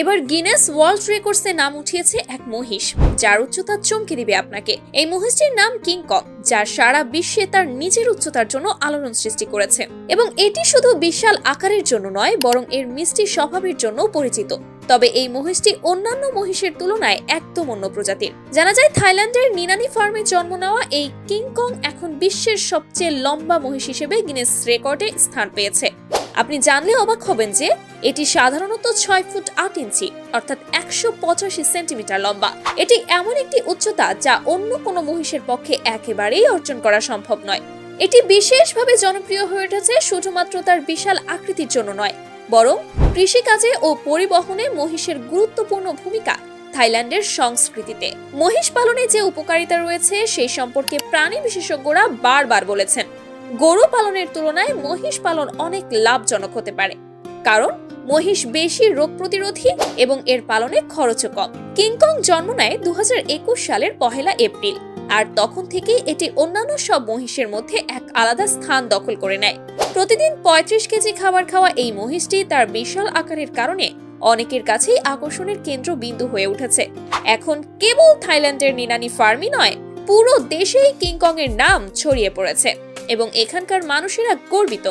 এবার Guinness world রেকর্ডসে নাম উঠিয়েছে এক মহিষ, যার উচ্চতা চমকে দিবে আপনাকে। এই মহিষটির নাম কিং কং, যা সারা বিশ্বে তার নিজের উচ্চতার জন্য আলোড়ন সৃষ্টি করেছে। এবং এটি শুধু বিশাল আকারের জন্য নয়, বরং এর মিষ্টি স্বভাবের জন্য পরিচিত। তবে এই মহিষটি অন্যান্য মহিষের তুলনায় একদম অন্য প্রজাতির। জানা যায় থাইল্যান্ডের নিনানি ফার্মে জন্ম নেওয়া এই কিং কং এখন বিশ্বের সবচেয়ে লম্বা মহিষ হিসেবে গিনেস রেকর্ডে স্থান পেয়েছে। আপনি জানলে অবাক হবেন যে এটি সাধারণত 6 ফুট 8 ইঞ্চি অর্থাৎ 185 সেন্টিমিটার লম্বা। এটি এমন একটি উচ্চতা যা অন্য কোনো মহিষের পক্ষে একেবারেই অর্জন করা সম্ভব নয়। এটি বিশেষভাবে জনপ্রিয় হয়ে উঠেছে শুধুমাত্র তার বিশাল আকৃতির জন্য নয়, বরং কৃষিকাজে ও পরিবহনে মহিষের গুরুত্বপূর্ণ ভূমিকা থাইল্যান্ডের সংস্কৃতিতে। মহিষ পালনে যে উপকারিতা রয়েছে সেই সম্পর্কে প্রাণী বিশেষজ্ঞরা বারবার বলেছেন। গরু পালনের তুলনায় মহিষ পালন অনেক লাভজনক হতে পারে, কারণ মহিষ বেশি রোগ প্রতিরোধী এবং এর পালনে খরচও কম। কিং কং জন্ম নেয় 2021 সালের 1 এপ্রিল, আর তখন থেকেই এটি অন্যান্য সব মহিষের মধ্যে এক আলাদা স্থান দখল করে নেয়। প্রতিদিন 35 কেজি খাবার খাওয়া এই মহিষটি তার বিশাল আকারের কারণে অনেকের কাছেই আকর্ষণের কেন্দ্রবিন্দু হয়ে উঠেছে। এখন কেবল থাইল্যান্ডের নিনানি ফার্মই নয়, পুরো দেশেই কিং কং এর নাম ছড়িয়ে পড়েছে এবং এখানকার মানুষেরা গর্বিত,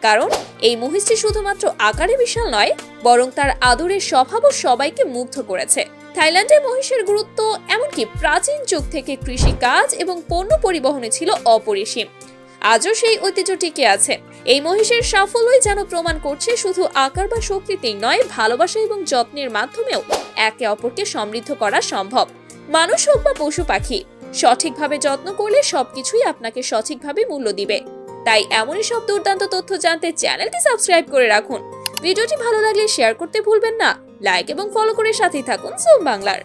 কারণ এই মহিষটি শুধুমাত্র আকারে বিশাল নয়, বরং তার আদরের স্বভাবও সবাইকে মুগ্ধ করেছে। থাইল্যান্ডে মহিষের গুরুত্ব এমনকি প্রাচীন যুগ থেকে কৃষিকাজ এবং পণ্য পরিবহনে ছিল অপরিসীম। আজও সেই ঐতিহ্য টিকে আছে। এই মহিষের সাফল্যই যেন প্রমাণ করছে শুধু আকার বা শক্তিতেই নয়, ভালোবাসা এবং যত্নের মাধ্যমেও একে অপরকে সমৃদ্ধ করা সম্ভব। মানুষ হোক বা পশু পাখি, সঠিকভাবে যত্ন করলে সবকিছুই আপনাকে সঠিকভাবে মূল্য দিবে। তাই এমনই সব দুর্দান্ত তথ্য জানতে চ্যানেলটি সাবস্ক্রাইব করে রাখুন। ভিডিওটি ভালো লাগলে শেয়ার করতে ভুলবেন না। লাইক এবং ফলো করে সাথেই থাকুন জুম বাংলার।